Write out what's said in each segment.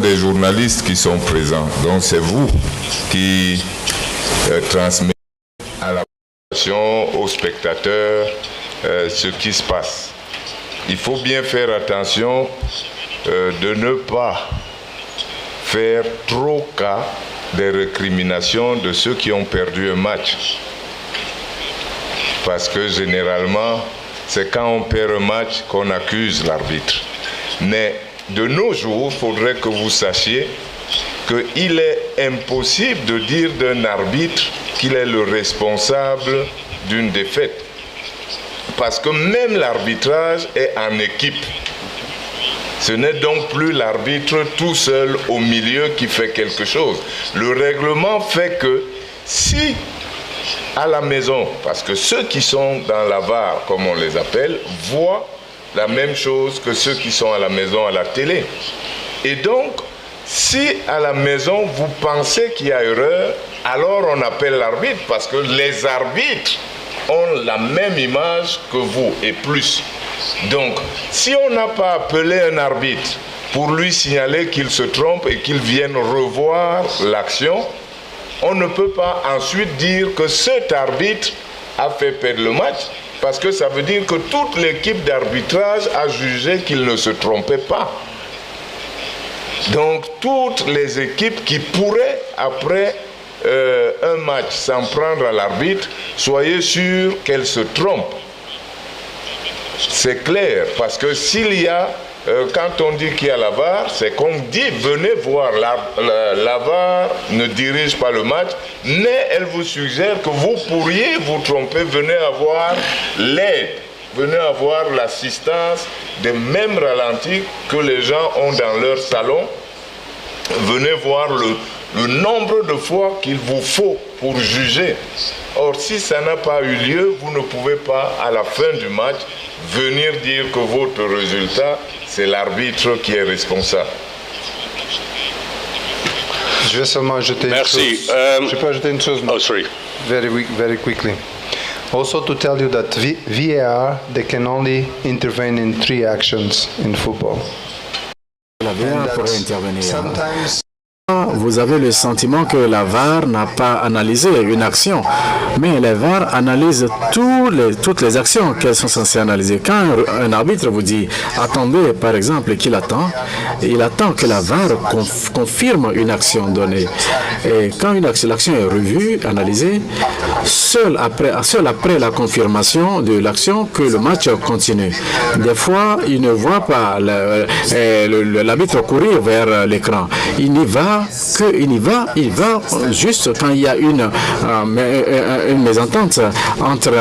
des journalistes qui sont présents. Donc c'est vous qui transmettez à la population, aux spectateurs, ce qui se passe. Il faut bien faire attention de ne pas faire trop cas des récriminations de ceux qui ont perdu un match. Parce que généralement, c'est quand on perd un match qu'on accuse l'arbitre. Mais de nos jours, il faudrait que vous sachiez qu'il est impossible de dire d'un arbitre qu'il est le responsable d'une défaite. Parce que même l'arbitrage est en équipe. Ce n'est donc plus l'arbitre tout seul au milieu qui fait quelque chose. Le règlement fait que si à la maison, parce que ceux qui sont dans la VAR, comme on les appelle, voient la même chose que ceux qui sont à la maison à la télé. Et donc, si à la maison vous pensez qu'il y a erreur, alors on appelle l'arbitre, parce que les arbitres ont la même image que vous et plus. Donc, si on n'a pas appelé un arbitre pour lui signaler qu'il se trompe et qu'il vienne revoir l'action, on ne peut pas ensuite dire que cet arbitre a fait perdre le match, parce que ça veut dire que toute l'équipe d'arbitrage a jugé qu'il ne se trompait pas. Donc, toutes les équipes qui pourraient, après un match, s'en prendre à l'arbitre, soyez sûrs qu'elles se trompent. C'est clair, parce que s'il y a, quand on dit qu'il y a la VAR, c'est qu'on dit venez voir, la VAR ne dirige pas le match, mais elle vous suggère que vous pourriez vous tromper, venez avoir l'aide, venez avoir l'assistance des mêmes ralentis que les gens ont dans leur salon, venez voir le nombre de fois qu'il vous faut pour juger. Or, si ça n'a pas eu lieu, vous ne pouvez pas, à la fin du match, venir dire que votre résultat, c'est l'arbitre qui est responsable. Je vais seulement ajouter une chose. Je peux ajouter une chose? Oh, sorry. Very quickly. Also to tell you that VAR, they can only intervene in 3 actions in football. La VAR pourrait intervenir. Sometimes Vous avez le sentiment que la VAR n'a pas analysé une action, mais la VAR analyse toutes les actions qu'elles sont censées analyser. Quand un arbitre vous dit « attendez », par exemple, et qu'il attend, il attend que la VAR confirme une action donnée. Et quand l'action est revue, analysée, seul après la confirmation de l'action que le match continue. Des fois, il ne voit pas l'arbitre courir vers l'écran. Il va juste quand il y a une mésentente entre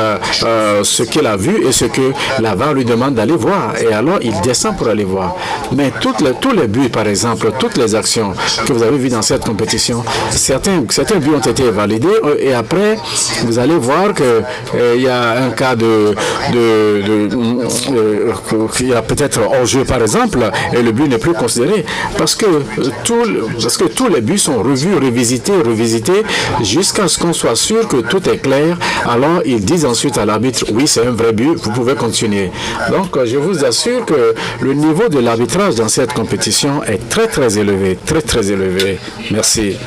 ce qu'il a vu et ce que la VAR lui demande d'aller voir. Et alors, il descend pour aller voir. Mais tous les buts, par exemple, toutes les actions que vous avez vues dans cette compétition, certains buts ont été validés et après, vous allez voir qu'il y a un cas il y a peut-être hors-jeu, par exemple, et le but n'est plus considéré parce que tous les buts sont revus, revisités, jusqu'à ce qu'on soit sûr que tout est clair. Alors, ils disent ensuite à l'arbitre, oui, c'est un vrai but, vous pouvez continuer. Donc, je vous assure que le niveau de l'arbitrage dans cette compétition est très élevé, très élevé. Merci.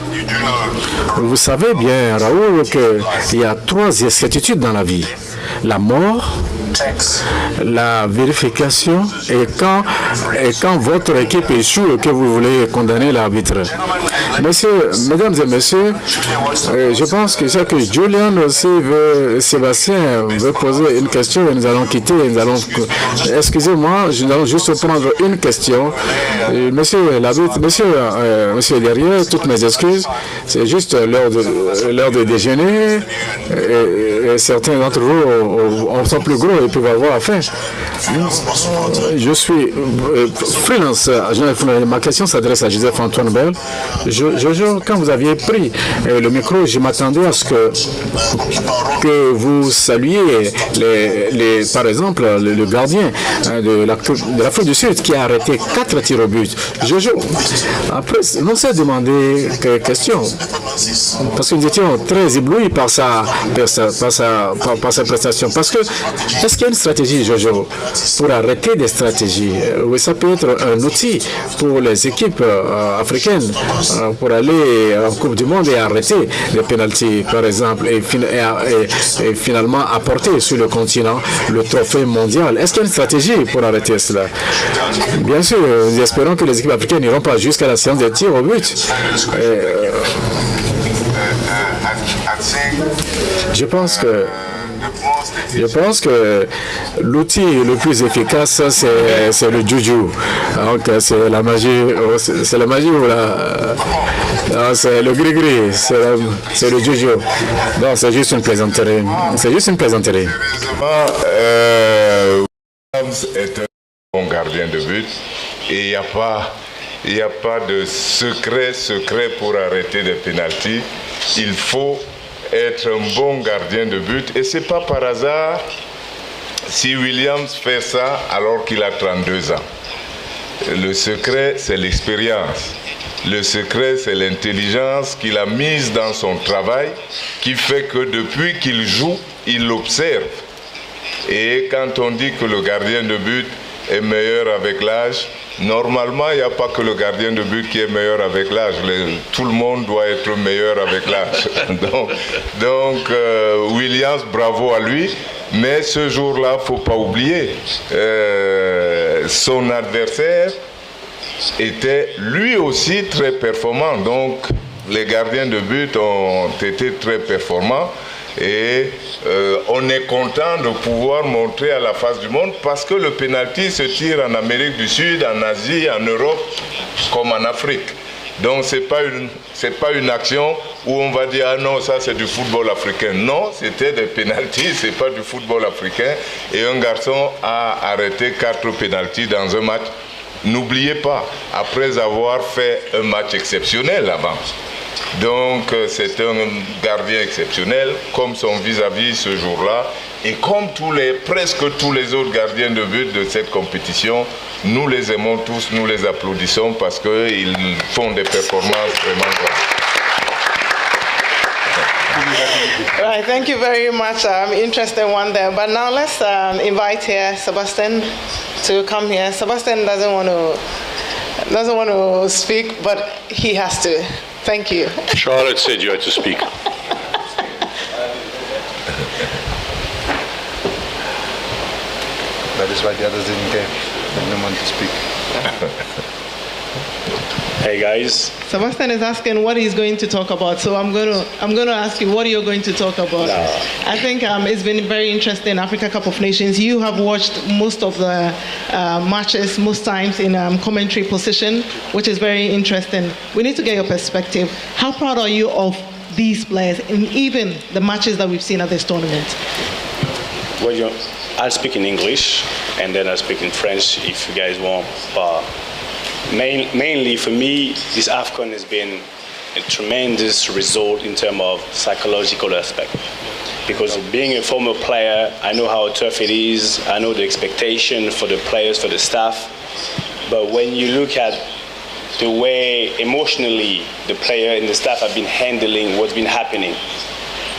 Vous savez bien, Raoul, qu'il y a 3 certitudes dans la vie. La mort, la vérification et quand votre équipe échoue et que vous voulez condamner l'arbitre. Mesdames et messieurs, je pense que c'est que Julian aussi Sébastien veut poser une question et nous allons quitter. Excusez-moi, nous allons juste prendre une question. Monsieur l'arbitre, monsieur derrière, toutes mes excuses, c'est juste l'heure de déjeuner et certains d'entre vous sont plus gros et peuvent avoir faim. Je suis freelance. Ma question s'adresse à Joseph-Antoine Bell. Quand vous aviez pris le micro, je m'attendais à ce que vous saluiez par exemple le gardien de l'Afrique du Sud qui a arrêté 4 tirs au but. Après, on s'est demandé quelques questions parce que nous étions très éblouis par sa prestation. Parce que est-ce Est-ce qu'il y a une stratégie, Jojo, pour arrêter des stratégies? Oui, ça peut être un outil pour les équipes africaines pour aller en Coupe du Monde et arrêter les pénaltys, par exemple, et finalement apporter sur le continent le trophée mondial. Est-ce qu'il y a une stratégie pour arrêter cela? Bien sûr, nous espérons que les équipes africaines n'iront pas jusqu'à la séance des tirs au but. Je pense que l'outil le plus efficace, c'est le juju. Donc, c'est la magie ou c'est le gris-gris, c'est le juju. Non, c'est juste une plaisanterie. Williams est un bon gardien de but et il n'y a pas de secret pour arrêter des pénaltys. Il faut être un bon gardien de but et c'est pas par hasard si Williams fait ça alors qu'il a 32 ans. Le secret, c'est l'expérience. Le secret, c'est l'intelligence qu'il a mise dans son travail qui fait que depuis qu'il joue, il l'observe. Et quand on dit que le gardien de but est meilleur avec l'âge, normalement, il n'y a pas que le gardien de but qui est meilleur avec l'âge. Tout le monde doit être meilleur avec l'âge. Donc, Williams, bravo à lui. Mais ce jour-là, il ne faut pas oublier, son adversaire était lui aussi très performant. Donc, les gardiens de but ont été très performants. Et on est content de pouvoir montrer à la face du monde parce que le pénalty se tire en Amérique du Sud, en Asie, en Europe, comme en Afrique. Donc c'est pas une action où on va dire ah non, ça c'est du football africain. Non, c'était des pénaltys, c'est pas du football africain. Et un garçon a arrêté 4 pénaltys dans un match. N'oubliez pas, après avoir fait un match exceptionnel avant. Donc c'est un gardien exceptionnel, comme son vis-à-vis ce jour-là. Et comme presque tous les autres gardiens de but de cette compétition, nous les aimons tous, nous les applaudissons parce qu'ils font des performances vraiment grandes. Right, thank you very much. Interesting one there. But now let's invite here Sebastian to come here. Sebastian doesn't want to speak, but he has to. Thank you. Charlotte said you had to speak. That is why the others didn't care. They didn't want to speak. Hey guys. Sebastian is asking what he's going to talk about. So I'm going to ask you what you're going to talk about. No. I think it's been very interesting. Africa Cup of Nations. You have watched most of the matches, most times in commentary position, which is very interesting. We need to get your perspective. How proud are you of these players and even the matches that we've seen at this tournament? Well, I'll speak in English and then I'll speak in French if you guys want. Mainly for me, this AFCON has been a tremendous result in terms of psychological aspect. Because being a former player, I know how tough it is. I know the expectation for the players, for the staff. But when you look at the way emotionally the player and the staff have been handling what's been happening,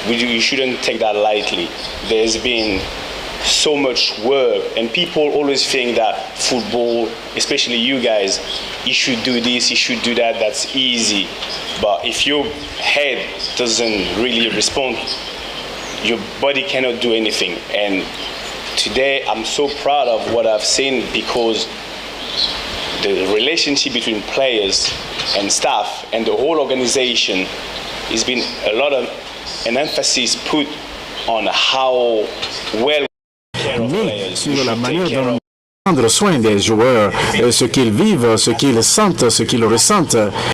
you shouldn't take that lightly. There's been so much work, and people always think that football, especially you guys, you should do this, you should do that, that's easy. But if your head doesn't really respond, your body cannot do anything. And today I'm so proud of what I've seen because the relationship between players and staff and the whole organization has been an emphasis put on how well Mais sur la manière dont prendre soin des joueurs, ce qu'ils vivent, ce qu'ils sentent, ce qu'ils ressentent.